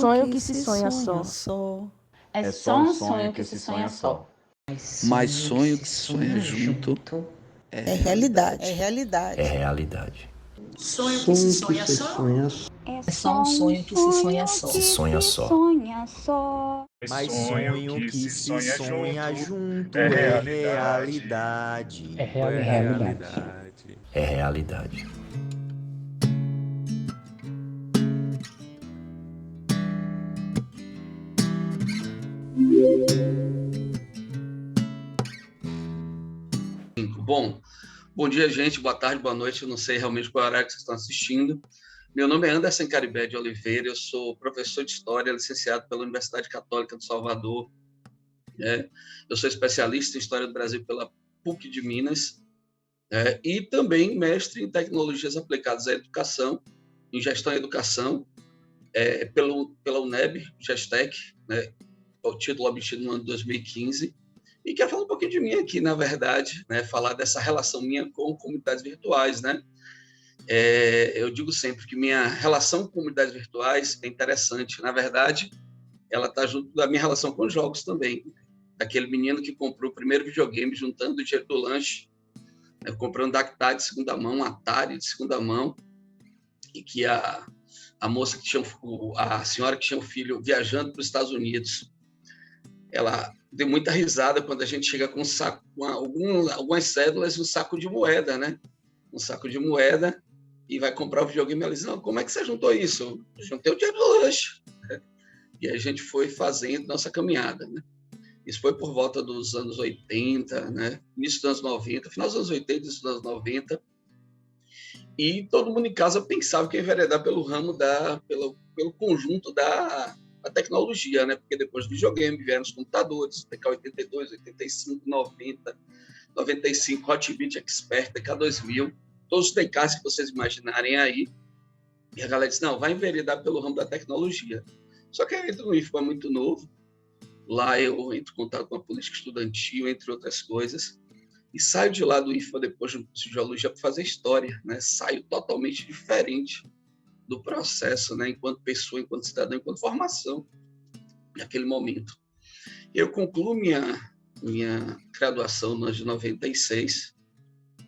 Sonho que se sonha só. É só um sonho que se sonha só. Mas sonho que se sonha junto É realidade. É realidade. Sonho que se sonha só. É só um sonho que se sonha só. Se sonha só. Mas sonho que se sonha junto é é realidade. realidade. É realidade. É realidade. Bom dia, gente. Boa tarde, boa noite. Eu não sei realmente qual horário que vocês estão assistindo. Meu nome é Anderson Caribé de Oliveira. Eu sou professor de História, licenciado pela Universidade Católica de Salvador. Eu sou especialista em História do Brasil pela PUC de Minas. E também mestre em Tecnologias Aplicadas à Educação, em Gestão e Educação, pela UNEB, GESTEC, o título obtido no ano de 2015. E quero falar um pouquinho de mim aqui, na verdade, falar dessa relação minha com comunidades virtuais, eu digo sempre que minha relação com comunidades virtuais é interessante. Na verdade, ela está junto da minha relação com jogos também. Aquele menino que comprou o primeiro videogame juntando o dinheiro do lanche, comprando Dactar de segunda mão, um Atari de segunda mão, e que a moça que tinha, a senhora que tinha um filho viajando para os Estados Unidos, ela deu muita risada quando a gente chega com um saco, algumas cédulas e um saco de moeda, Um saco de moeda, e vai comprar o videogame. Ela diz: não, como é que você juntou isso? Eu juntei o dinheiro do lanche. E a gente foi fazendo nossa caminhada, Isso foi por volta dos anos 80, Início dos anos 90, final dos anos 80, início dos anos 90. E todo mundo em casa pensava que ia enveredar pelo ramo pelo conjunto da tecnologia, Porque depois do videogame vieram os computadores, TK-82, 85, 90, 95, Hotbit Expert, TK-2000, todos os TKs que vocês imaginarem aí. E a galera disse: não, vai enveredar pelo ramo da tecnologia. Só que eu entro no IFBA muito novo, lá eu entro em contato com a política estudantil, entre outras coisas, e saio de lá do IFBA depois de geologia para fazer história, Saio totalmente diferente do processo, enquanto pessoa, enquanto cidadão, enquanto formação, naquele momento. Eu concluo minha graduação no ano de 96,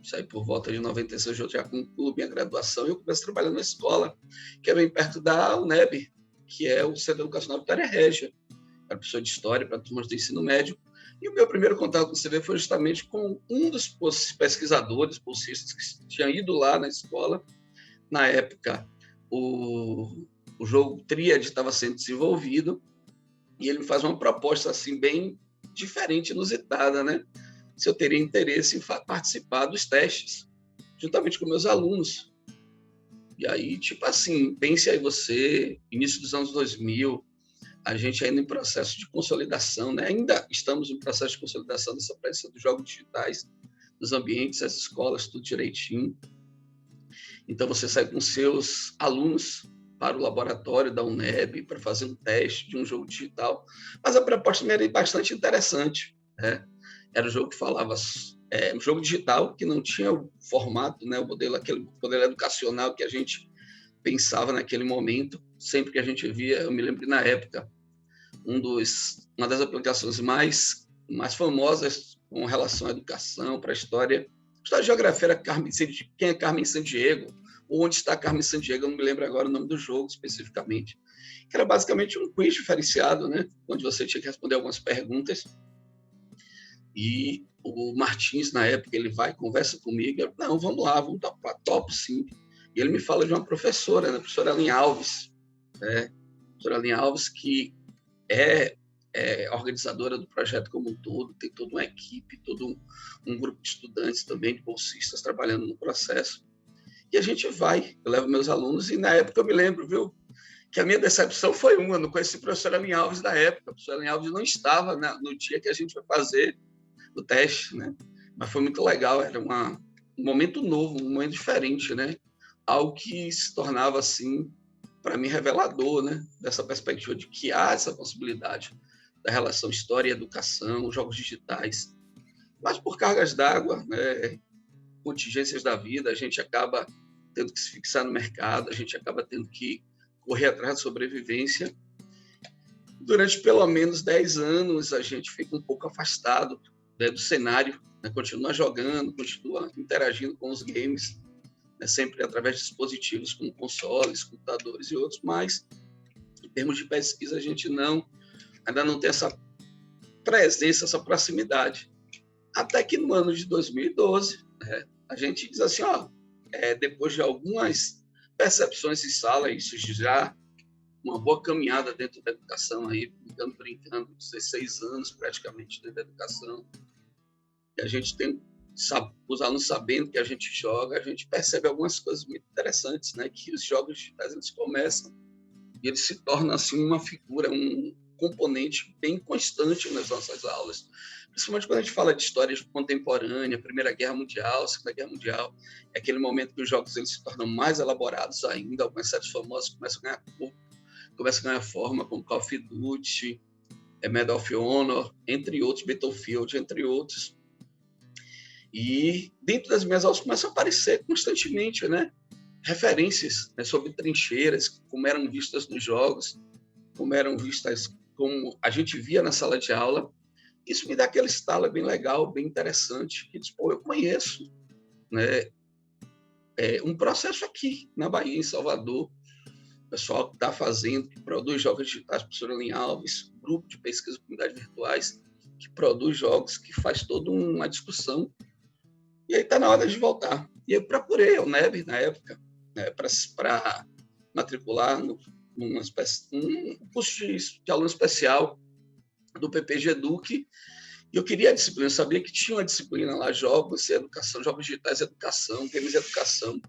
saí por volta de 96, eu já concluo minha graduação, e eu começo a trabalhar na escola, que é bem perto da UNEB, que é o Centro Educacional Vitória Régia. Era professor de História para turmas do ensino médio. E o meu primeiro contato com o CV foi justamente com um dos pesquisadores, bolsistas, que tinha ido lá na escola. Na época, o jogo Tríade estava sendo desenvolvido, e ele me faz uma proposta assim, bem diferente, inusitada, Se eu teria interesse em participar dos testes, juntamente com meus alunos. E aí, tipo assim, pense aí você, início dos anos 2000, a gente ainda em processo de consolidação, Ainda estamos em processo de consolidação dessa presença dos jogos digitais, dos ambientes, as escolas, tudo direitinho. Então, você sai com seus alunos para o laboratório da UNEB para fazer um teste de um jogo digital. Mas a proposta era bastante interessante. Era um jogo que falava... um jogo digital que não tinha o formato, aquele modelo educacional que a gente pensava naquele momento. Sempre que a gente via, eu me lembro que na época, uma das aplicações mais famosas com relação à educação, para a história de geografia, era quem é Carmen Sandiego, ou onde está Carmen Sandiego, eu não me lembro agora o nome do jogo especificamente, que era basicamente um quiz diferenciado, onde você tinha que responder algumas perguntas. E o Martins, na época, ele vai, conversa comigo, eu, não, vamos lá, vamos topar, topo sim. E ele me fala de uma professora, a professora Aline Alves, professora Aline Alves, que é organizadora do projeto como um todo, tem toda uma equipe, todo um grupo de estudantes também, de bolsistas, trabalhando no processo. E a gente vai, eu levo meus alunos, e na época eu me lembro, viu, que a minha decepção foi eu não conheci a professora Aline Alves na época, a professora Aline Alves não estava no dia que a gente foi fazer o teste, mas foi muito legal, era um momento novo, um momento diferente, algo que se tornava, assim, para mim, revelador, né? Dessa perspectiva de que há essa possibilidade da relação história e educação, jogos digitais. Mas por cargas d'água, né, contingências da vida, a gente acaba tendo que se fixar no mercado, a gente acaba tendo que correr atrás da sobrevivência. Durante pelo menos 10 anos, a gente fica um pouco afastado, né, do cenário, né, continua jogando, continua interagindo com os games, né, sempre através de dispositivos como consoles, computadores e outros, mas em termos de pesquisa a gente ainda não tem essa presença, essa proximidade. Até que no ano de 2012, né, a gente diz assim, depois de algumas percepções em sala, isso já uma boa caminhada dentro da educação, aí, brincando, 16 anos praticamente dentro da educação, e a gente tem os alunos sabendo que a gente joga, a gente percebe algumas coisas muito interessantes, né? Que os jogos digitais eles começam e eles se tornam assim uma figura, um componente bem constante nas nossas aulas, principalmente quando a gente fala de história contemporânea, Primeira Guerra Mundial, Segunda Guerra Mundial, é aquele momento que os jogos eles se tornam mais elaborados ainda, algumas séries famosas começam a ganhar corpo, começam a ganhar forma, como Call of Duty, Medal of Honor, entre outros, Battlefield, entre outros. E dentro das minhas aulas começam a aparecer constantemente, né, referências, né, sobre trincheiras, como eram vistas nos jogos, como eram vistas, como a gente via na sala de aula. Isso me dá aquele estalo bem legal, bem interessante, que diz, eu conheço, né, um processo aqui na Bahia, em Salvador, o pessoal que está fazendo, que produz jogos digitais, professor Aline Alves, grupo de pesquisa de comunidades virtuais, que produz jogos, que faz toda uma discussão. E aí está na hora de voltar. E eu procurei a UNEB, na época, né, para matricular num curso de aluno especial do PPG Educ. E eu queria a disciplina, eu sabia que tinha uma disciplina lá, jogos e educação, jogos digitais e educação, games e educação.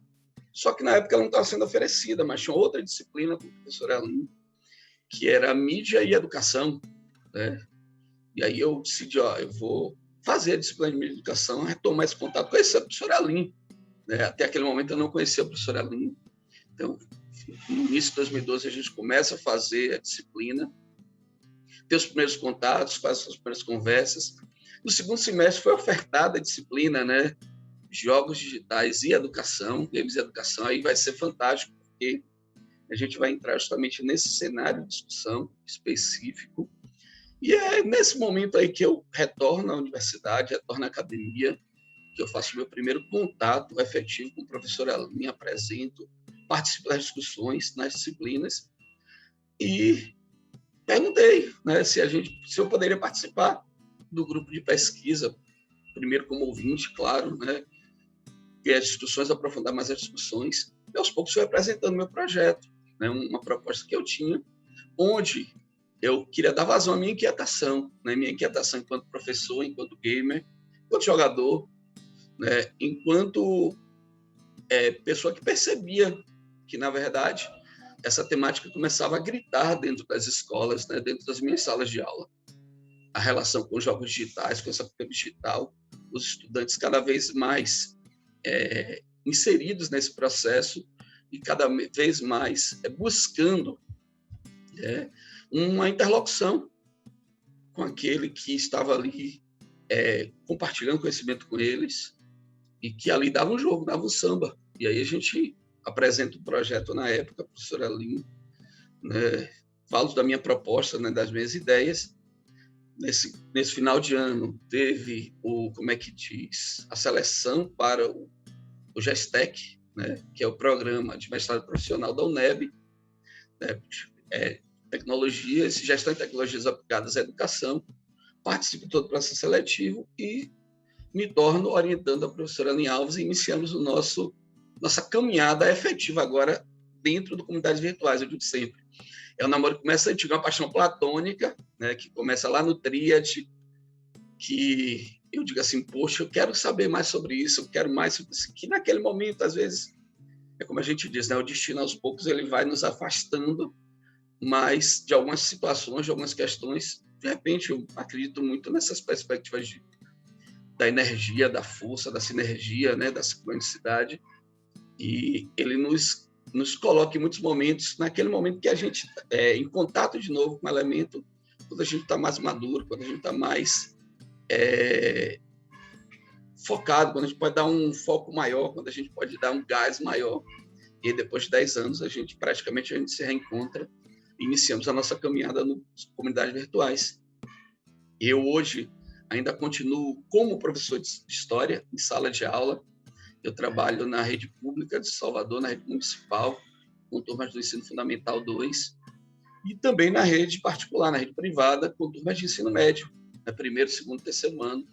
Só que na época ela não estava sendo oferecida, mas tinha outra disciplina com o professor Aline, que era mídia e educação, né? E aí eu decidi, eu vou fazer a disciplina de mídia e educação, retomar esse contato, conhecer a professora Aline, né? Até aquele momento eu não conhecia a professora Aline. Então, no início de 2012, a gente começa a fazer a disciplina, ter os primeiros contatos, faz as primeiras conversas. No segundo semestre foi ofertada a disciplina, né? Jogos digitais e educação, games e educação, aí vai ser fantástico, porque a gente vai entrar justamente nesse cenário de discussão específico. E é nesse momento aí que eu retorno à universidade, retorno à academia, que eu faço meu primeiro contato efetivo com o professor Aline, apresento, participo das discussões nas disciplinas e perguntei, né, se eu poderia participar do grupo de pesquisa, primeiro como ouvinte, claro, né, ver as discussões, aprofundar mais as discussões, e aos poucos fui apresentando meu projeto, né, uma proposta que eu tinha, onde eu queria dar vazão à minha inquietação, né, minha inquietação enquanto professor, enquanto gamer, enquanto jogador, né, enquanto pessoa que percebia que, na verdade, essa temática começava a gritar dentro das escolas, né, dentro das minhas salas de aula. A relação com os jogos digitais, com essa cultura digital, os estudantes cada vez mais inseridos nesse processo e cada vez mais buscando uma interlocução com aquele que estava ali compartilhando conhecimento com eles e que ali dava um jogo, dava um samba. E aí a gente apresenta um projeto na época, a professora Aline, né, falo da minha proposta, né, das minhas ideias. Nesse final de ano teve a seleção para o GESTEC, né, que é o programa de mestrado profissional da UNEB, né, gestão de tecnologias aplicadas à educação. Participo de todo o processo seletivo e me torno orientando a professora Aline Alves e iniciamos nossa caminhada efetiva agora dentro de comunidades virtuais, eu digo sempre. É um namoro que começa antigo, uma paixão platônica, né, que começa lá no Tríade, que eu digo assim, poxa, eu quero saber mais sobre isso, eu quero mais sobre isso, que naquele momento, às vezes, é como a gente diz, né, o destino aos poucos ele vai nos afastando, mas de algumas situações, de algumas questões, de repente eu acredito muito nessas perspectivas da energia, da força, da sinergia, né, da sincronicidade, E ele nos coloca em muitos momentos, naquele momento que a gente em contato de novo com o elemento, quando a gente está mais maduro, quando a gente está mais focado, quando a gente pode dar um foco maior, quando a gente pode dar um gás maior. E depois de 10 anos, a gente se reencontra e iniciamos a nossa caminhada nas comunidades virtuais. Eu hoje ainda continuo como professor de História em sala de aula. Eu trabalho na rede pública de Salvador, na rede municipal, com turmas do Ensino Fundamental 2, e também na rede particular, na rede privada, com turmas de ensino médio, primeiro, segundo, terceiro ano,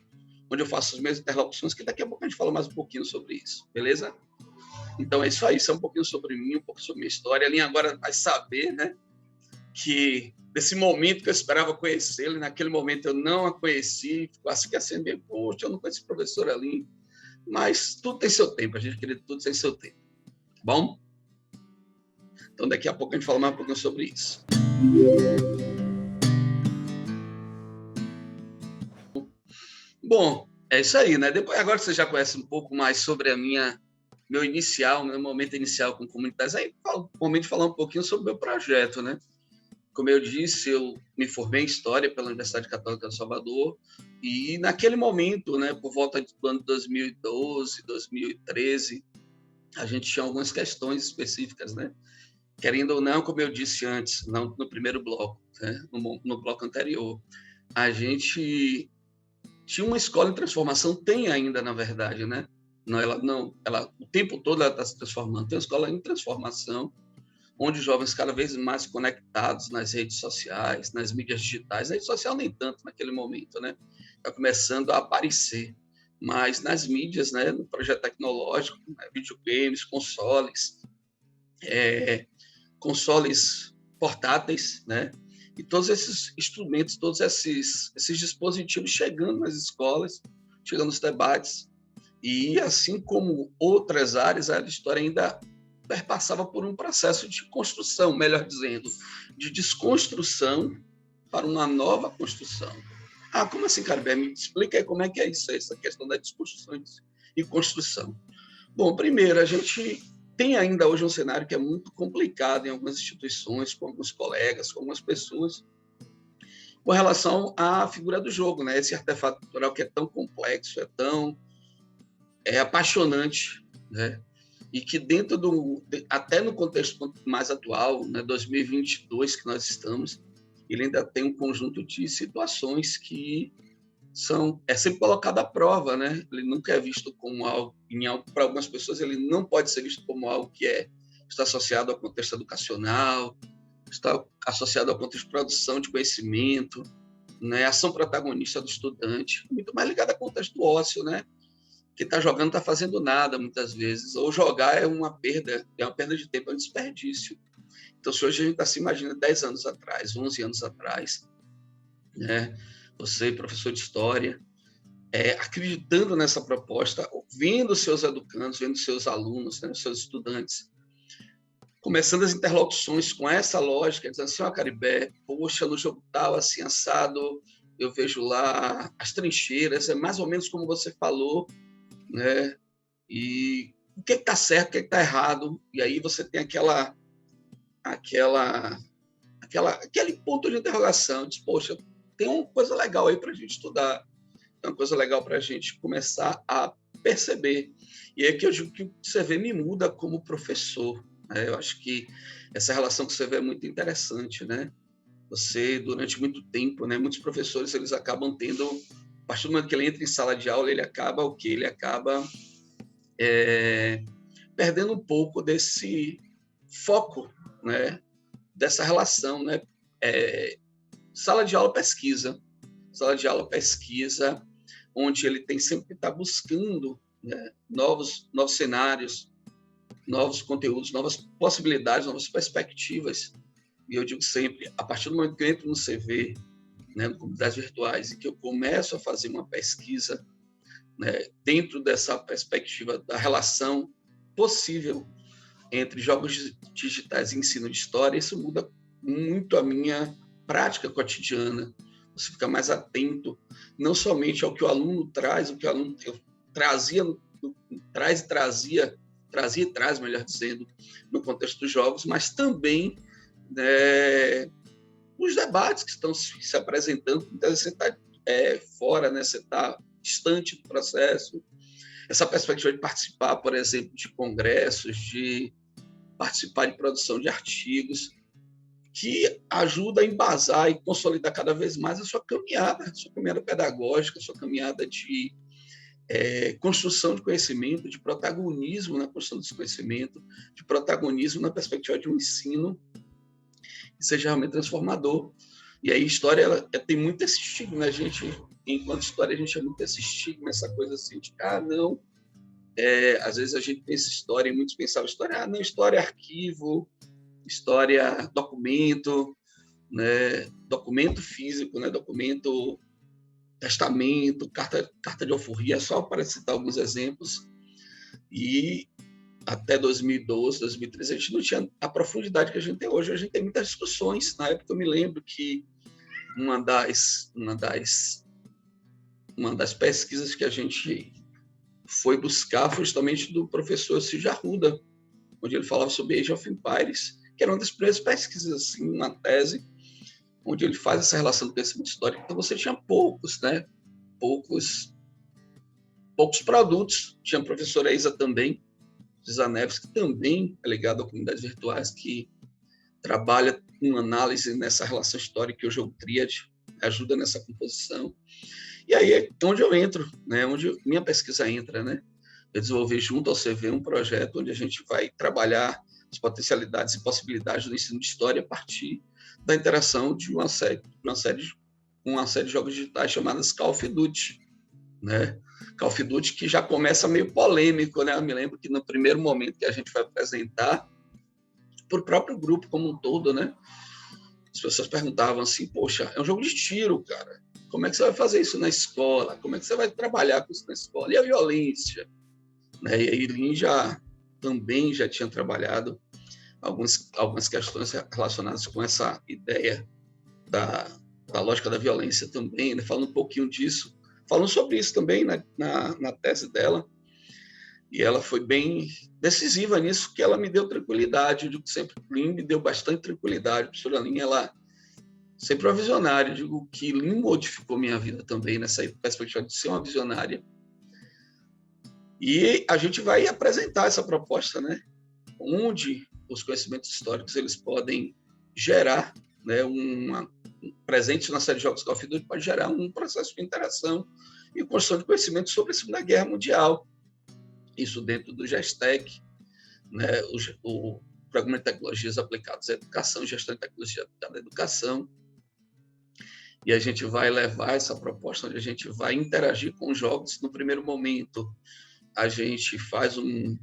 onde eu faço as minhas interlocuções, que daqui a pouco a gente fala mais um pouquinho sobre isso, beleza? Então é isso aí, isso é um pouquinho sobre mim, um pouco sobre minha história. A Aline agora vai saber, né, que desse momento que eu esperava conhecê-la, e naquele momento eu não a conheci, quase que assim, bem, poxa, eu não conheço a professora Aline, mas tudo tem seu tempo, a gente queria tudo tem seu tempo, tá bom? Então daqui a pouco a gente fala mais um pouquinho sobre isso. Bom, é isso aí, né? Depois, agora você já conhece um pouco mais sobre meu momento inicial com comunidades, aí é o momento de falar um pouquinho sobre o meu projeto, né? Como eu disse, eu me formei em História pela Universidade Católica de Salvador e naquele momento, né, por volta do ano 2012, 2013, a gente tinha algumas questões específicas, né? Querendo ou não, como eu disse antes, não no primeiro bloco, né? No bloco anterior, a gente tinha uma escola em transformação, tem ainda, na verdade, né? Ela o tempo todo ela está se transformando. Tem uma escola em transformação, onde os jovens cada vez mais conectados nas redes sociais, nas mídias digitais. Na rede social nem tanto naquele momento, né? Está começando a aparecer. Mas nas mídias, né? No projeto tecnológico, né? Videogames, consoles portáteis, né? E todos esses instrumentos, todos esses dispositivos chegando nas escolas, chegando nos debates. E assim como outras áreas, a história ainda perpassava por um processo de construção, melhor dizendo, de desconstrução para uma nova construção. Ah, como assim, Caribé? Me explica aí como é que é isso, essa questão da desconstrução e construção. Bom, primeiro, a gente tem ainda hoje um cenário que é muito complicado em algumas instituições, com alguns colegas, com algumas pessoas, com relação à figura do jogo, né? Esse artefato cultural que é tão complexo, é apaixonante, né? E que até no contexto mais atual, né, 2022 que nós estamos, ele ainda tem um conjunto de situações que é sempre colocado à prova, né? Ele nunca é visto como algo, para algumas pessoas ele não pode ser visto como algo que está associado ao contexto educacional, está associado ao contexto de produção de conhecimento, né? Ação protagonista do estudante, muito mais ligado ao contexto do ócio, né? Que está jogando não está fazendo nada, muitas vezes. Ou jogar é uma perda de tempo, é um desperdício. Então, se hoje a gente está se imaginando 10 anos atrás, 11 anos atrás, né? Você, professor de História, acreditando nessa proposta, vendo seus educandos, vendo seus alunos, né? Seus estudantes, começando as interlocuções com essa lógica, dizendo assim, Caribé, poxa, no jogo tal, assim, assado, eu vejo lá as trincheiras, é mais ou menos como você falou, né? E o que está certo, o que está errado, e aí você tem aquele ponto de interrogação, diz, poxa, tem uma coisa legal aí para a gente estudar, tem uma coisa legal para a gente começar a perceber. E é que eu digo que o CV me muda como professor, né? Eu acho que essa relação com o CV é muito interessante, né? Você, durante muito tempo, né, muitos professores, eles acabam tendo, a partir do momento que ele entra em sala de aula, ele acaba perdendo um pouco desse foco, né, dessa relação, né? Sala de aula pesquisa, onde ele tem sempre que estar buscando, né, novos cenários, novos conteúdos, novas possibilidades, novas perspectivas. E eu digo sempre, a partir do momento que eu entro no CV, né, no Comunidades Virtuais, e que eu começo a fazer uma pesquisa, né, dentro dessa perspectiva da relação possível entre jogos digitais e ensino de história, isso muda muito a minha prática cotidiana. Você fica mais atento, não somente ao que o aluno traz, o que o aluno trazia trazia e traz, melhor dizendo, no contexto dos jogos, mas também, né, os debates que estão se apresentando. Então, você está fora, né, você está distante do processo. Essa perspectiva de participar, por exemplo, de congressos, de participar de produção de artigos, que ajuda a embasar e consolidar cada vez mais a sua caminhada pedagógica, a sua caminhada de construção de conhecimento, de protagonismo na construção desse conhecimento, de protagonismo na perspectiva de um ensino que seja realmente transformador. E aí, história ela tem muito esse estigma, né? A gente, enquanto história, a gente tem muito esse estigma, essa coisa assim de, não, às vezes a gente pensa história, e muitos pensavam história, não, história é arquivo, história é documento, né? Documento físico, né? Documento, testamento, carta de alforria, só para citar alguns exemplos. E até 2012, 2013, a gente não tinha a profundidade que a gente tem hoje. A gente tem muitas discussões. Na época, eu me lembro que uma das pesquisas que a gente foi buscar foi justamente do professor Cid Arruda, onde ele falava sobre Age of Empires, que era uma das primeiras pesquisas, assim, uma tese, onde ele faz essa relação do conhecimento histórico. Então, você tinha poucos produtos. Tinha a professora Isa também, Isa Neves, que também é ligada a comunidades virtuais, que trabalha com análise nessa relação histórica, que hoje é o Tríade, ajuda nessa composição. E aí é onde eu entro, né? Onde minha pesquisa entra, né? Eu desenvolvi junto ao CV um projeto onde a gente vai trabalhar as potencialidades e possibilidades do ensino de história a partir da interação de uma série de jogos digitais chamadas Call of Duty, né? Call of Duty que já começa meio polêmico, né? Eu me lembro que no primeiro momento que a gente vai apresentar para o próprio grupo como um todo, né? As pessoas perguntavam assim, poxa, é um jogo de tiro, cara. Como é que você vai fazer isso na escola? Como é que você vai trabalhar com isso na escola? E a violência? Né? E a Irlin também já tinha trabalhado algumas questões relacionadas com essa ideia da lógica da violência também, né? Falando um pouquinho disso, falando sobre isso também, né? na tese dela. E ela foi bem decisiva nisso, que ela me deu tranquilidade. Eu digo sempre, Lin me deu bastante tranquilidade. A professora Lin, ela sempre uma visionária. Eu digo que Lin modificou minha vida também, nessa perspectiva de ser uma visionária. E a gente vai apresentar essa proposta, né? Onde os conhecimentos históricos eles podem gerar, né, presente na série de jogos Call of Duty, pode gerar um processo de interação e construção de conhecimento sobre a Segunda Guerra Mundial. Isso dentro do GESTEC, né, o Programa de Tecnologias Aplicadas à Educação, Gestão de Tecnologia Aplicada à Educação. E a gente vai levar essa proposta onde a gente vai interagir com os jogos. No primeiro momento, a gente faz um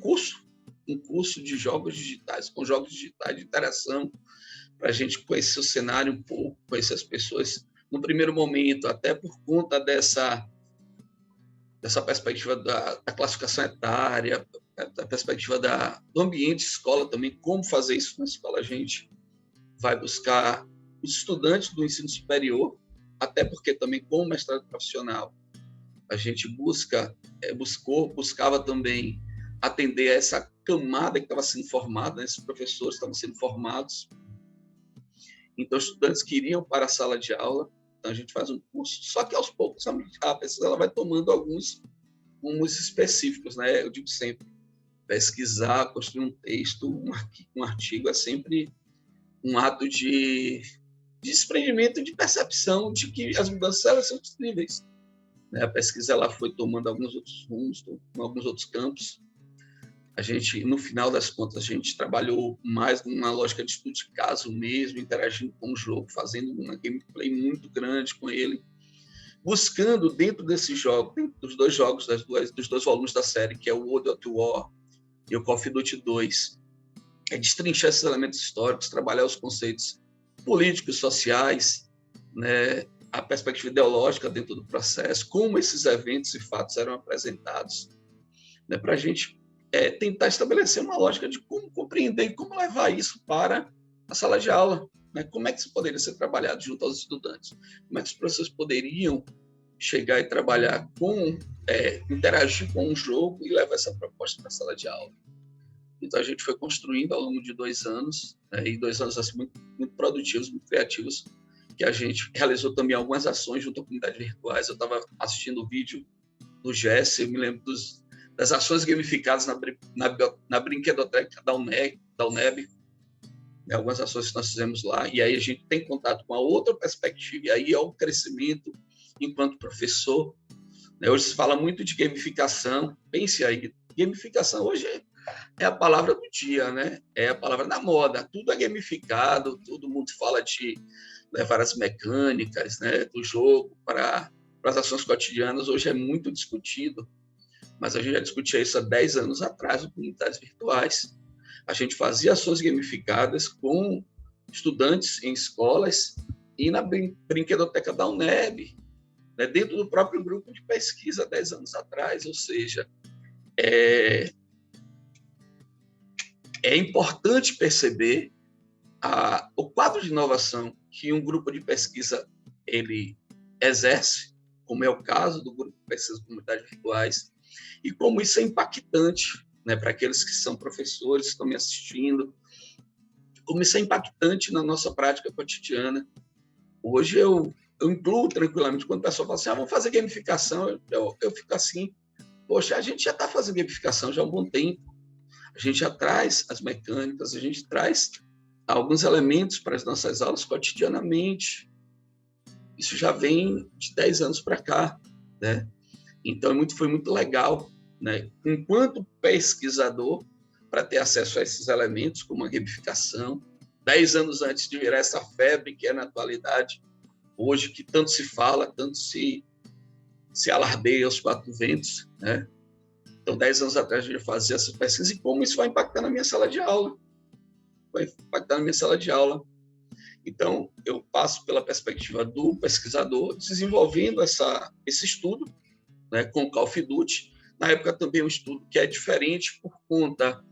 curso de jogos digitais, com jogos digitais de interação, para a gente conhecer o cenário um pouco, conhecer as pessoas. No primeiro momento, até por conta dessa perspectiva da classificação etária, da perspectiva do ambiente escola também, como fazer isso na escola, a gente vai buscar os estudantes do ensino superior, até porque também, como mestrado profissional, a gente buscava também atender a essa camada que estava sendo formada, né? Esses professores estavam sendo formados. Então, estudantes que iriam para a sala de aula, então a gente faz um curso, só que aos poucos a pesquisa ela vai tomando alguns rumos específicos, né? Eu digo sempre, pesquisar, construir um texto, um artigo é sempre um ato de desprendimento, de percepção de que as mudanças elas são possíveis. A pesquisa ela foi tomando alguns outros rumos, alguns outros campos. A gente, no final das contas, a gente trabalhou mais numa lógica de estudo de caso mesmo, interagindo com o jogo, fazendo uma gameplay muito grande com ele, buscando dentro desse jogo, dentro dos dois jogos, dos dois volumes da série, que é o World at War e o Call of Duty 2, destrinchar esses elementos históricos, trabalhar os conceitos políticos, sociais, né, a perspectiva ideológica dentro do processo, como esses eventos e fatos eram apresentados, né, para a gente tentar estabelecer uma lógica de como compreender e como levar isso para a sala de aula, né? Como é que isso poderia ser trabalhado junto aos estudantes? Como é que os professores poderiam chegar e trabalhar interagir com um jogo e levar essa proposta para a sala de aula. Então, a gente foi construindo ao longo de 2 anos, e 2 anos assim, muito, muito produtivos, muito criativos, que a gente realizou também algumas ações junto à comunidade virtuais. Eu estava assistindo o vídeo do Jesse, eu me lembro das ações gamificadas na brinquedoteca da UNEB, algumas ações que nós fizemos lá, e aí a gente tem contato com a outra perspectiva, e aí é o crescimento enquanto professor. Hoje se fala muito de gamificação, pense aí, gamificação hoje é a palavra do dia, né? É a palavra da moda, tudo é gamificado, todo mundo fala de levar as mecânicas, né, do jogo para as ações cotidianas, hoje é muito discutido, mas a gente já discutia isso há 10 anos atrás, em comunidades virtuais. A gente fazia ações gamificadas com estudantes em escolas e na brinquedoteca da UNEB, né, dentro do próprio grupo de pesquisa 10 anos atrás, ou seja, é importante perceber o quadro de inovação que um grupo de pesquisa ele exerce, como é o caso do grupo de pesquisa de comunidades virtuais, e como isso é impactante, né, para aqueles que são professores, que estão me assistindo, como isso é impactante na nossa prática cotidiana. Hoje eu incluo tranquilamente, quando o pessoal fala assim, vamos fazer gamificação, eu fico assim, poxa, a gente já está fazendo gamificação já há um bom tempo, a gente já traz as mecânicas, a gente traz alguns elementos para as nossas aulas cotidianamente. Isso já vem de 10 anos para cá, né? Então, foi muito legal, né? Enquanto pesquisador, para ter acesso a esses elementos, como a gamificação, 10 anos antes de virar essa febre que é na atualidade, hoje, que tanto se fala, tanto se alardeia aos 4 ventos, né? Então, 10 anos atrás, a gente fazia essa pesquisa e como isso vai impactar na minha sala de aula. Então, eu passo pela perspectiva do pesquisador, desenvolvendo esse estudo, né, com o Call of Duty. Na época, também um estudo que é diferente por conta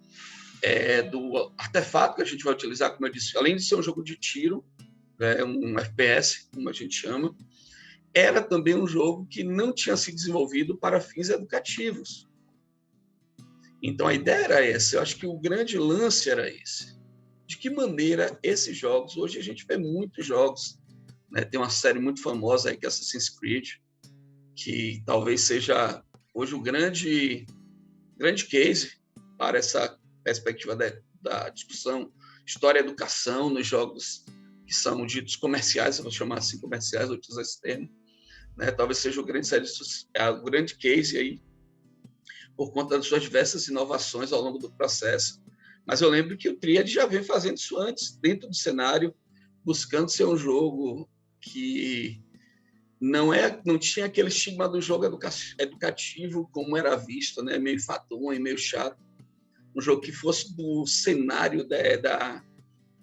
do artefato que a gente vai utilizar, como eu disse, além de ser um jogo de tiro, um FPS, como a gente chama, era também um jogo que não tinha sido desenvolvido para fins educativos. Então, a ideia era essa. Eu acho que o grande lance era esse. De que maneira esses jogos... Hoje a gente vê muitos jogos, né? Tem uma série muito famosa aí, que é Assassin's Creed, que talvez seja hoje o grande case para essa perspectiva da discussão história-educação nos jogos que são ditos comerciais, eu vou chamar assim comerciais, vou utilizar esse termo, né? Talvez seja o grande case aí, por conta das suas diversas inovações ao longo do processo. Mas eu lembro que o Triad já vem fazendo isso antes, dentro do cenário, buscando ser um jogo que não tinha aquele estigma do jogo educativo como era visto, né? Meio fatão e meio chato. Um jogo que fosse do cenário da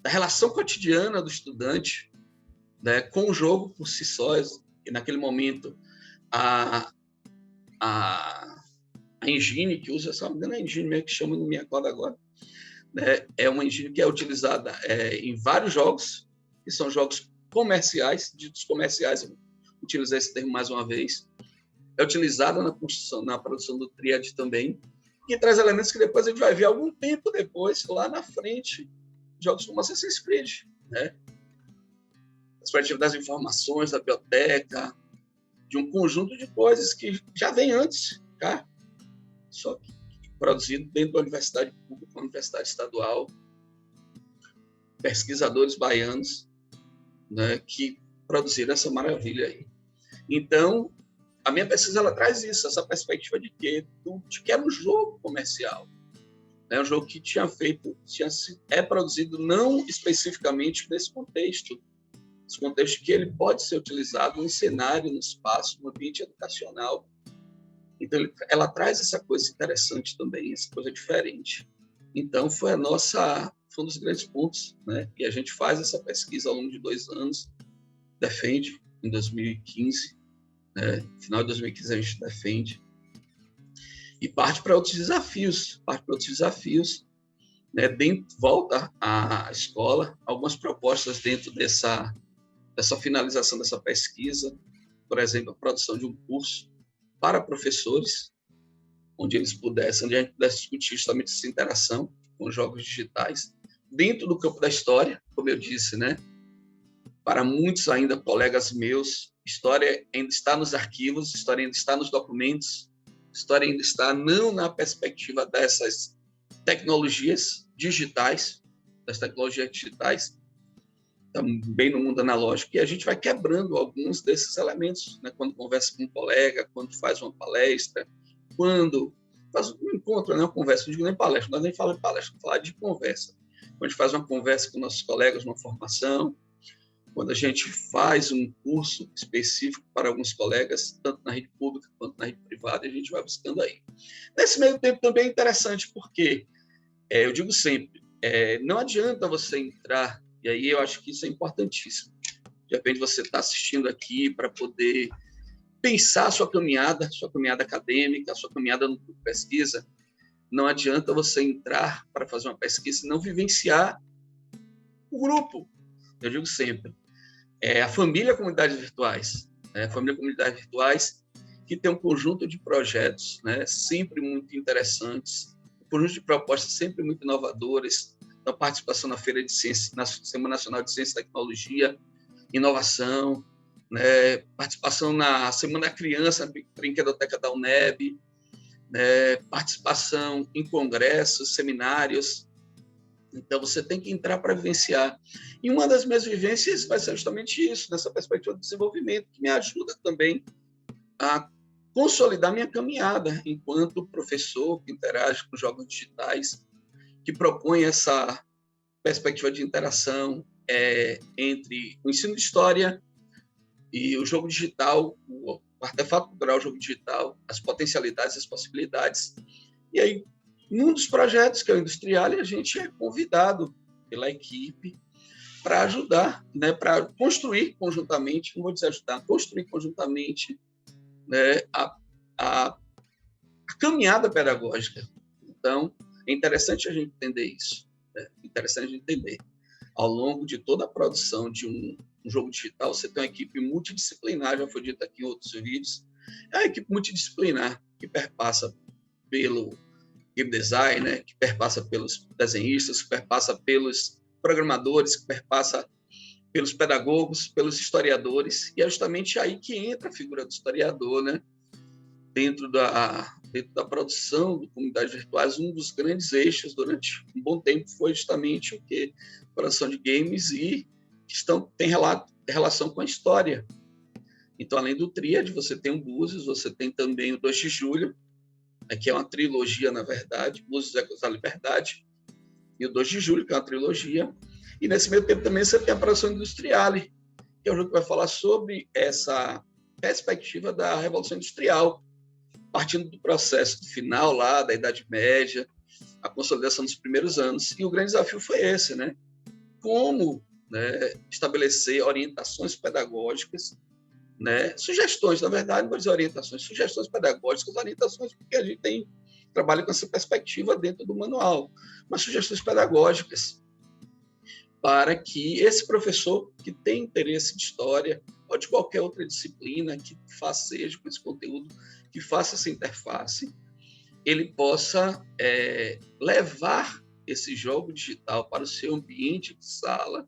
relação cotidiana do estudante, né? Com o jogo por si só. E naquele momento, a engine que usa, só me engano, a engine mesmo que chama, não me acordo agora, né? É uma engine que é utilizada em vários jogos, que são jogos comerciais, ditos comerciais, eu vou utilizar esse termo mais uma vez, é utilizada na produção do Triad também, que traz elementos que depois a gente vai ver algum tempo depois, lá na frente, jogos como Assassin's Creed, né? A perspectiva das informações, da biblioteca, de um conjunto de coisas que já vem antes, tá? Só que produzido dentro da universidade pública, uma universidade estadual, pesquisadores baianos, né, que produziram essa maravilha aí. Então, a minha pesquisa ela traz isso, essa perspectiva de que era um jogo comercial, né, um jogo que é produzido não especificamente nesse contexto, esse contexto que ele pode ser utilizado no cenário, no espaço, no ambiente educacional. Então, ela traz essa coisa interessante também, essa coisa diferente. Então, foi um dos grandes pontos, né? E a gente faz essa pesquisa ao longo de 2 anos, defende em 2015, né? No final de 2015 a gente defende, e parte para outros desafios, né? Volta à escola, algumas propostas dentro dessa finalização dessa pesquisa, por exemplo, a produção de um curso para professores, onde a gente pudesse discutir justamente essa interação com jogos digitais, dentro do campo da história, como eu disse, né? Para muitos ainda colegas meus, história ainda está nos arquivos, história ainda está nos documentos, história ainda está não na perspectiva dessas tecnologias digitais, também no mundo analógico, e a gente vai quebrando alguns desses elementos, né? Quando conversa com um colega, quando faz uma palestra, quando faz um encontro, né? Uma conversa, não digo nem palestra, nós nem falamos de palestra, vamos falar de conversa. Quando a gente faz uma conversa com nossos colegas, uma formação, quando a gente faz um curso específico para alguns colegas, tanto na rede pública quanto na rede privada, a gente vai buscando aí. Nesse meio tempo também é interessante, porque eu digo sempre, não adianta você entrar, e aí eu acho que isso é importantíssimo. De repente você está assistindo aqui para poder pensar a sua caminhada acadêmica, a sua caminhada no grupo de pesquisa. Não adianta você entrar para fazer uma pesquisa e não vivenciar o grupo. Eu digo sempre, a família Comunidades Virtuais, a família Comunidades Virtuais, que tem um conjunto de projetos, né, sempre muito interessantes, um conjunto de propostas sempre muito inovadoras, da participação na Feira de Ciência, na Semana Nacional de Ciência e Tecnologia, inovação, né, participação na Semana da Criança, Brinquedoteca da UNEB, né, participação em congressos, seminários. Então, você tem que entrar para vivenciar. E uma das minhas vivências vai ser justamente isso, nessa perspectiva de desenvolvimento, que me ajuda também a consolidar minha caminhada enquanto professor que interage com jogos digitais, que propõe essa perspectiva de interação entre o ensino de história e o jogo digital, o artefato cultural, o jogo digital, as potencialidades, as possibilidades. E aí, num dos projetos, que é o Industrial, a gente é convidado pela equipe para ajudar, né, para construir conjuntamente, não vou dizer ajudar, construir conjuntamente, né, a caminhada pedagógica. Então, é interessante a gente entender isso. É interessante a gente entender. Ao longo de toda a produção de um jogo digital, você tem uma equipe multidisciplinar, já foi dito aqui em outros vídeos, é uma equipe multidisciplinar que perpassa pelo game design, né, que perpassa pelos desenhistas, que perpassa pelos programadores, que perpassa pelos pedagogos, pelos historiadores, e é justamente aí que entra a figura do historiador, né, dentro da produção de comunidades virtuais. Um dos grandes eixos durante um bom tempo foi justamente o que? A produção de games e tem relação com a história. Então, além do Tríade, você tem o Búzios, você tem também o 2 de Julho, que é uma trilogia, na verdade, Búzios Ecos da Liberdade, e o 2 de Julho, que é uma trilogia. E nesse meio tempo também você tem a produção Industrial, que é um jogo que vai falar sobre essa perspectiva da Revolução Industrial, partindo do processo do final lá, da Idade Média, a consolidação dos primeiros anos. E o grande desafio foi esse, né? Como, né, estabelecer orientações pedagógicas, né? Sugestões, na verdade, não vou dizer orientações, sugestões pedagógicas, orientações, porque a gente trabalha com essa perspectiva dentro do manual, mas sugestões pedagógicas para que esse professor que tem interesse de história ou de qualquer outra disciplina que seja com esse conteúdo, que faça essa interface, ele possa levar esse jogo digital para o seu ambiente de sala,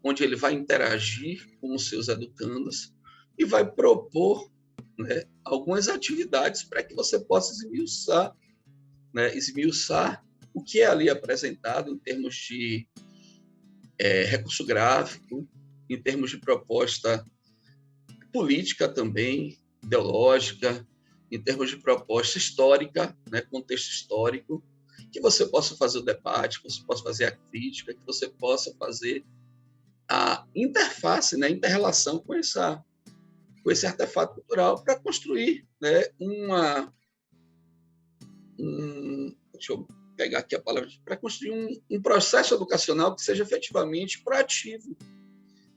onde ele vai interagir com os seus educandos e vai propor, né, algumas atividades para que você possa esmiuçar o que é ali apresentado em termos de recurso gráfico, em termos de proposta política também, ideológica, em termos de proposta histórica, né, contexto histórico, que você possa fazer o debate, que você possa fazer a crítica, que você possa fazer a interface, né, a inter-relação com esse artefato cultural para construir, né, deixa eu pegar aqui a palavra, para construir um processo educacional que seja efetivamente proativo.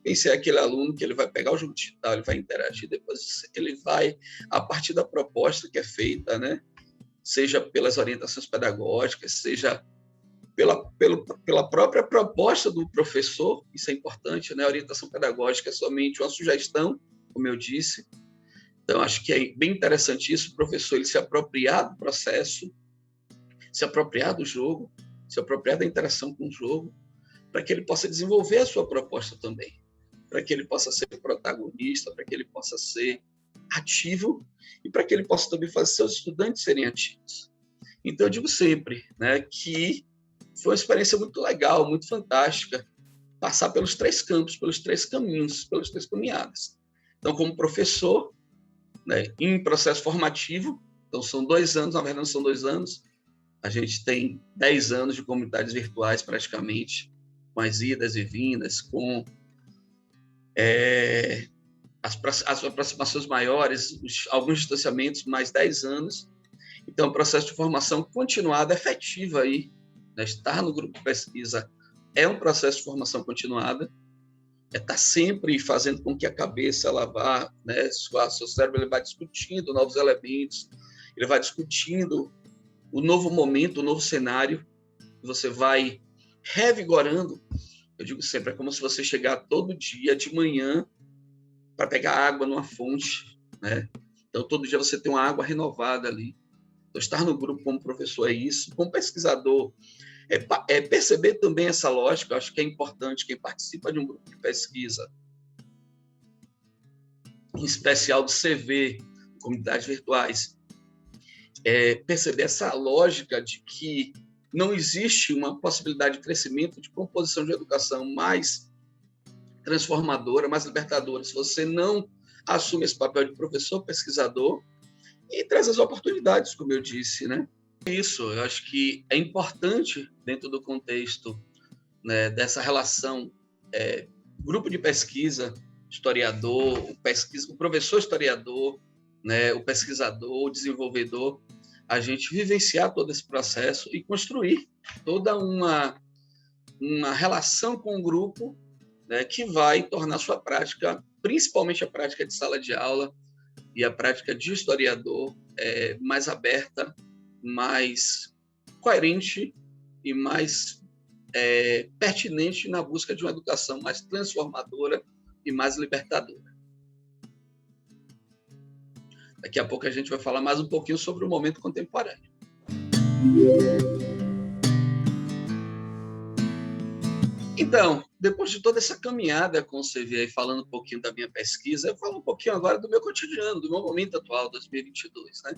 Pense aquele aluno que ele vai pegar o jogo digital, ele vai interagir, depois ele vai, a partir da proposta que é feita, né, seja pelas orientações pedagógicas, seja pela própria proposta do professor, isso é importante, né? A orientação pedagógica é somente uma sugestão como eu disse. Então, acho que é bem interessante isso, o professor ele se apropriar do processo, se apropriar do jogo, se apropriar da interação com o jogo, para que ele possa desenvolver a sua proposta também, para que ele possa ser protagonista, para que ele possa ser ativo e para que ele possa também fazer seus estudantes serem ativos. Então, eu digo sempre, né, que foi uma experiência muito legal, muito fantástica, passar pelos 3 campos, pelos 3 caminhos, pelas 3 caminhadas. Então, como professor, né, em processo formativo, então são 2 anos, na verdade não são 2 anos, a gente tem 10 anos de comunidades virtuais praticamente, com as idas e vindas, com as aproximações maiores, alguns distanciamentos, mais 10 anos. Então, o processo de formação continuada, efetiva aí, né? Estar no grupo de pesquisa é um processo de formação continuada, estar sempre fazendo com que a cabeça ela vá, né, seu cérebro ele vai discutindo novos elementos, ele vai discutindo o novo momento, o novo cenário, você vai revigorando. Eu digo sempre, é como se você chegar todo dia de manhã para pegar água numa fonte, né? Então, todo dia você tem uma água renovada ali. Então, estar no grupo como professor é isso. Como pesquisador, é perceber também essa lógica. Eu acho que é importante quem participa de um grupo de pesquisa, em especial do CV, comunidades virtuais, perceber essa lógica de que não existe uma possibilidade de crescimento, de composição de educação mais transformadora, mais libertadora, se você não assume esse papel de professor, pesquisador e traz as oportunidades, como eu disse, né? Isso, eu acho que é importante dentro do contexto, né, dessa relação grupo de pesquisa, historiador, o professor historiador, né, o pesquisador, o desenvolvedor, a gente vivenciar todo esse processo e construir toda uma relação com o grupo, né, que vai tornar sua prática, principalmente a prática de sala de aula e a prática de historiador, mais aberta, mais coerente e mais pertinente na busca de uma educação mais transformadora e mais libertadora. Daqui a pouco a gente vai falar mais um pouquinho sobre o momento contemporâneo. Então, depois de toda essa caminhada com o CV, aí, falando um pouquinho da minha pesquisa, eu falo um pouquinho agora do meu cotidiano, do meu momento atual, 2022. Né?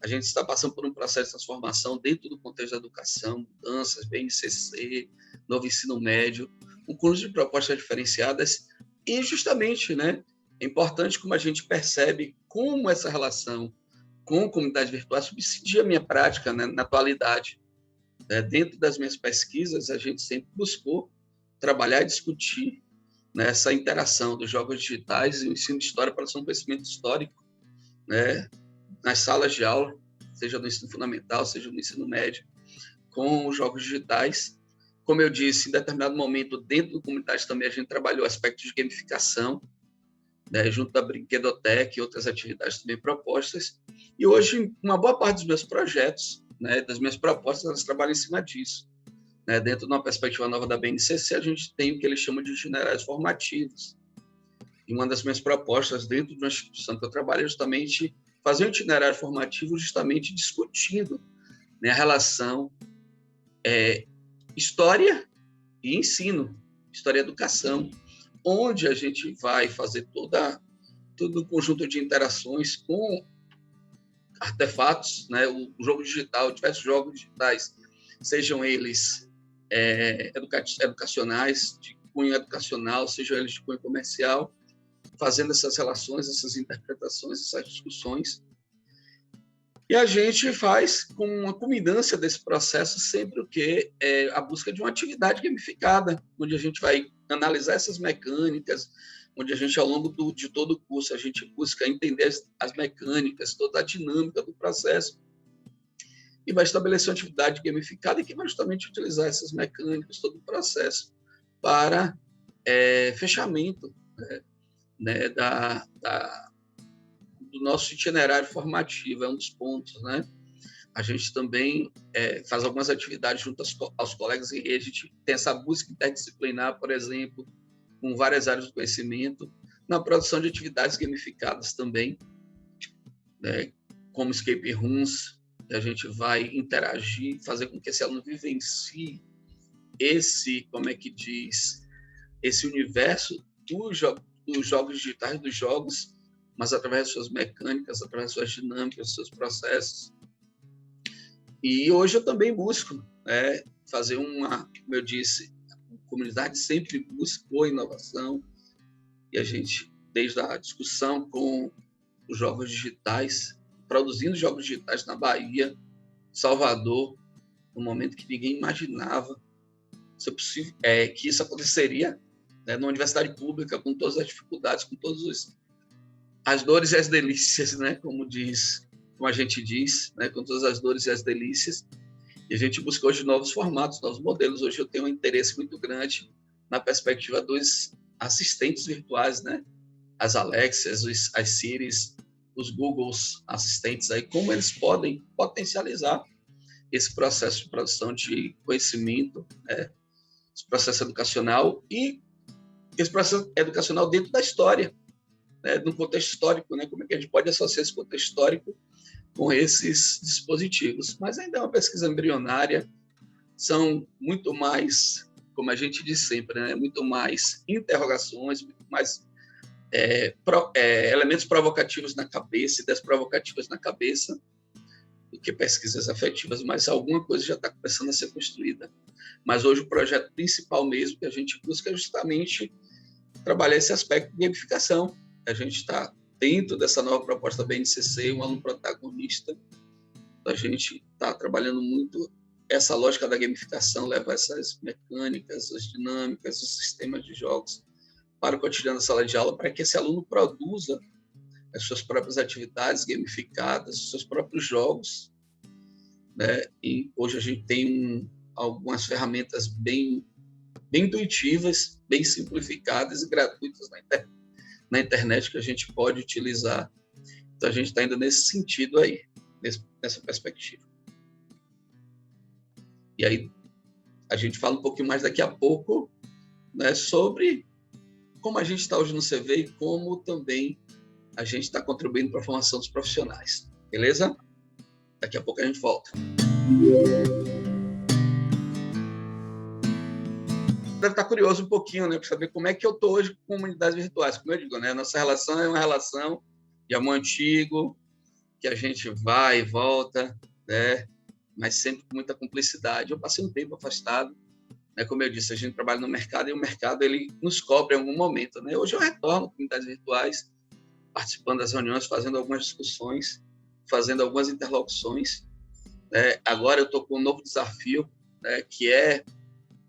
A gente está passando por um processo de transformação dentro do contexto da educação, mudanças, BNCC, novo ensino médio, um conjunto de propostas diferenciadas e, justamente, né, é importante como a gente percebe como essa relação com comunidades virtuais subsidia a minha prática, né, na atualidade. Dentro das minhas pesquisas, a gente sempre buscou trabalhar e discutir, né, essa interação dos jogos digitais e o ensino de história para um conhecimento histórico, né, nas salas de aula, seja no ensino fundamental, seja no ensino médio, com os jogos digitais. Como eu disse, em determinado momento, dentro do comunidade também a gente trabalhou aspectos de gamificação, né, junto da Brinquedoteca e outras atividades também propostas. E hoje, uma boa parte dos meus projetos, né, das minhas propostas, elas trabalham em cima disso. Né? Dentro de uma perspectiva nova da BNCC, a gente tem o que eles chamam de itinerários formativos. E uma das minhas propostas dentro de uma instituição que eu trabalho é justamente fazer um itinerário formativo justamente discutindo, né, a relação história e ensino, história e educação, onde a gente vai fazer todo um conjunto de interações com artefatos, né, o jogo digital, diversos jogos digitais, sejam eles educacionais, de cunho educacional, sejam eles de cunho comercial, fazendo essas relações, essas interpretações, essas discussões. E a gente faz com a culminância desse processo sempre o que é a busca de uma atividade gamificada, onde a gente vai analisar essas mecânicas, onde a gente, ao longo de todo o curso, a gente busca entender as mecânicas, toda a dinâmica do processo, e vai estabelecer uma atividade gamificada que vai justamente utilizar essas mecânicas, todo o processo, para fechamento, né, do nosso itinerário formativo, é um dos pontos, né? A gente também faz algumas atividades junto aos colegas em rede, a gente tem essa busca interdisciplinar, por exemplo, com várias áreas do conhecimento, na produção de atividades gamificadas também, né, como escape rooms, que a gente vai interagir, fazer com que esse aluno vivencie esse universo dos jogos digitais, dos jogos, mas através de suas mecânicas, através de suas dinâmicas, seus processos. E hoje eu também busco fazer como eu disse, a comunidade sempre buscou inovação, e a gente, desde a discussão com os jogos digitais, produzindo jogos digitais na Bahia, Salvador, no momento que ninguém imaginava que isso aconteceria, né, numa universidade pública, com todas as dificuldades, com todas as dores e as delícias, né, como a gente diz, né, com todas as dores e as delícias. E a gente busca hoje novos formatos, novos modelos. Hoje eu tenho um interesse muito grande na perspectiva dos assistentes virtuais, né, as Alexias, as Siris, os Googles assistentes, aí, como eles podem potencializar esse processo de produção de conhecimento, né, esse processo educacional e esse processo educacional dentro da história, né, no contexto histórico, né, como é que a gente pode associar esse contexto histórico com esses dispositivos. Mas ainda é uma pesquisa embrionária, são muito mais, como a gente diz sempre, né, muito mais interrogações, muito mais elementos provocativos na cabeça e desprovocativos na cabeça, do que pesquisas afetivas, mas alguma coisa já está começando a ser construída. Mas hoje o projeto principal mesmo que a gente busca é justamente trabalhar esse aspecto de gamificação. A gente está dentro dessa nova proposta da BNCC, um aluno protagonista. A gente está trabalhando muito essa lógica da gamificação, levar essas mecânicas, as dinâmicas, os sistemas de jogos para o cotidiano da sala de aula, para que esse aluno produza as suas próprias atividades gamificadas, os seus próprios jogos, né? E hoje a gente tem algumas ferramentas bem intuitivas, bem simplificadas e gratuitas na internet que a gente pode utilizar. Então a gente está indo nesse sentido aí, nessa perspectiva. E aí a gente fala um pouquinho mais daqui a pouco, né, sobre como a gente está hoje no CV e como também a gente está contribuindo para a formação dos profissionais. Beleza? Daqui a pouco a gente volta. Deve estar curioso um pouquinho, né, para saber como é que eu estou hoje com comunidades virtuais. Como eu digo, né, nossa relação é uma relação de amor antigo, que a gente vai e volta, né, mas sempre com muita cumplicidade. Eu passei um tempo afastado, né, como eu disse, a gente trabalha no mercado e o mercado ele nos cobra em algum momento, né? Hoje eu retorno a comunidades virtuais, participando das reuniões, fazendo algumas discussões, fazendo algumas interlocuções. Agora eu estou com um novo desafio, né, que é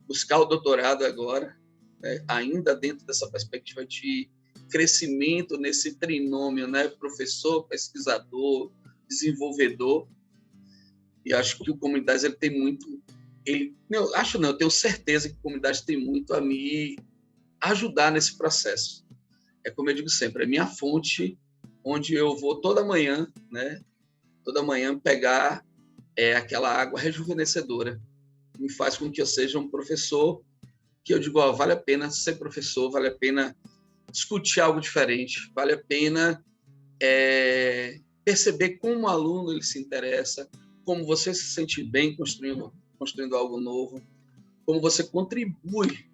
buscar o doutorado agora, né, ainda dentro dessa perspectiva de crescimento nesse trinômio, né, professor, pesquisador, desenvolvedor. E acho que o Comunidades ele tem muito... eu tenho certeza que a Comunidades tem muito a me ajudar nesse processo. É como eu digo sempre, é minha fonte, onde eu vou toda manhã, né, toda manhã pegar aquela água rejuvenescedora, que me faz com que eu seja um professor, que eu digo, vale a pena ser professor, vale a pena discutir algo diferente, vale a pena perceber como o aluno ele se interessa, como você se sente bem construindo algo novo, como você contribui,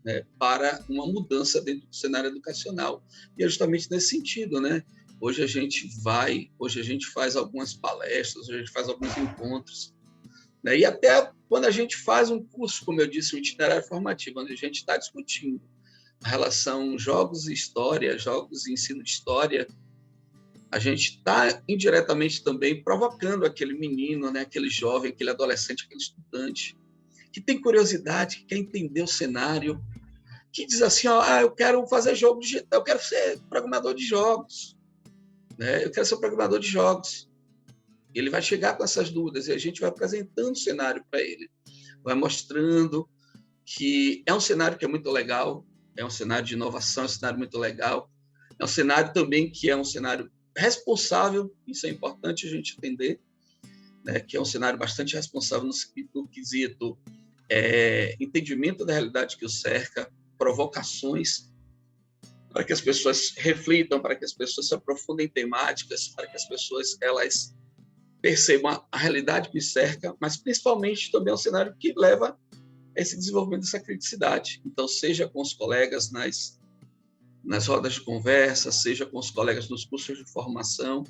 né, para uma mudança dentro do cenário educacional. E é justamente nesse sentido, né? Hoje a gente faz algumas palestras, hoje a gente faz alguns encontros, né? E até quando a gente faz um curso, como eu disse, um itinerário formativo, onde a gente está discutindo a relação jogos e história, jogos e ensino de história, a gente está indiretamente também provocando aquele menino, né, aquele jovem, aquele adolescente, aquele estudante, que tem curiosidade, que quer entender o cenário, que diz assim, eu quero fazer jogo digital, eu quero ser programador de jogos, né? Eu quero ser programador de jogos. Ele vai chegar com essas dúvidas e a gente vai apresentando o cenário para ele, vai mostrando que é um cenário que é muito legal, é um cenário de inovação, é um cenário muito legal, é um cenário também que é um cenário responsável, isso é importante a gente entender, né, que é um cenário bastante responsável no quesito entendimento da realidade que o cerca, provocações para que as pessoas reflitam, para que as pessoas se aprofundem em temáticas, para que as pessoas elas percebam a realidade que cerca, mas principalmente também um cenário que leva a esse desenvolvimento dessa criticidade. Então, seja com os colegas nas rodas de conversa, seja com os colegas nos cursos de formação,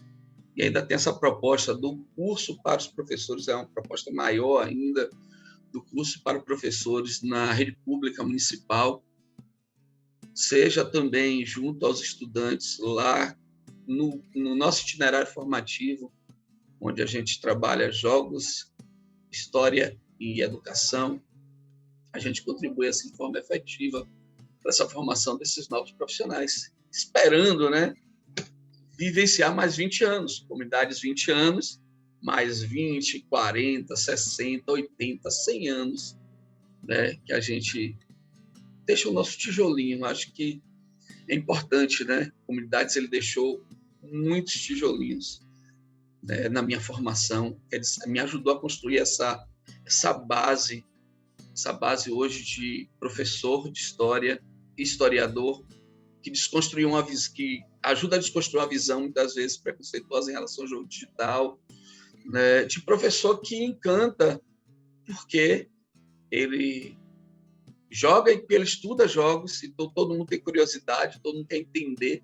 e ainda tem essa proposta do curso para os professores, é uma proposta maior ainda, do curso para os professores na rede pública municipal, seja também junto aos estudantes lá no nosso itinerário formativo, onde a gente trabalha jogos, história e educação. A gente contribui assim de forma efetiva para essa formação desses novos profissionais, esperando, né, vivenciar mais 20 anos, comunidades 20 anos, mais 20, 40, 60, 80, 100 anos, né, que a gente deixa o nosso tijolinho. Acho que é importante, né? Comunidades, ele deixou muitos tijolinhos, né, na minha formação. Ele me ajudou a construir essa base hoje de professor de história, historiador, que desconstruiu que ajuda a desconstruir uma visão muitas vezes preconceituosa em relação ao jogo digital, né, de professor que encanta porque ele joga e ele estuda jogos, então todo mundo tem curiosidade, todo mundo quer entender.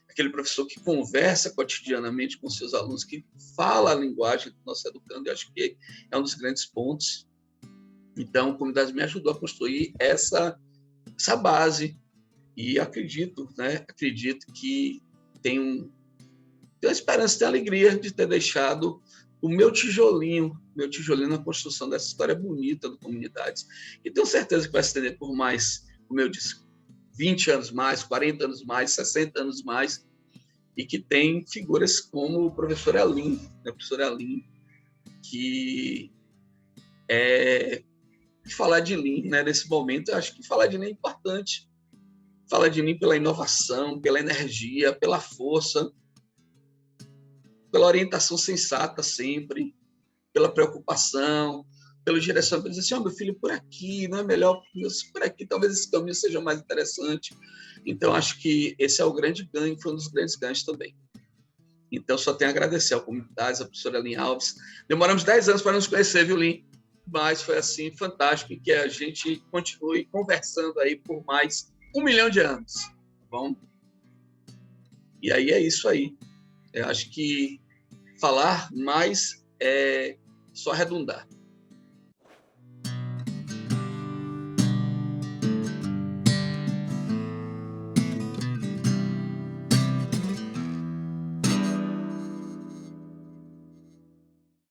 Aquele professor que conversa cotidianamente com seus alunos, que fala a linguagem do nosso educando, eu acho que é um dos grandes pontos. Então, a comunidade me ajudou a construir essa base, e acredito que tenho a esperança, tenho a alegria de ter deixado o meu tijolinho na construção dessa história bonita do Comunidades. E tenho certeza que vai se estender por mais, como eu disse, 20 anos mais, 40 anos mais, 60 anos mais, e que tem figuras como o professor Alim, né? O professor Alim, que falar de Lean, né, nesse momento, eu acho que falar de Lean é importante. Falar de Lean pela inovação, pela energia, pela força, pela orientação sensata sempre, pela preocupação, pelo direcionamento, dizer assim, meu filho, por aqui, não é melhor por aqui, talvez esse caminho seja mais interessante. Então, acho que esse é o grande ganho, foi um dos grandes ganhos também. Então, só tenho a agradecer ao Comunidades, à professora Lin Alves. Demoramos 10 anos para nos conhecer, viu, Lin? Mas foi, assim, fantástico que a gente continue conversando aí por mais 1 milhão de anos, tá bom? E aí é isso aí. Eu acho que falar mais é só redundar.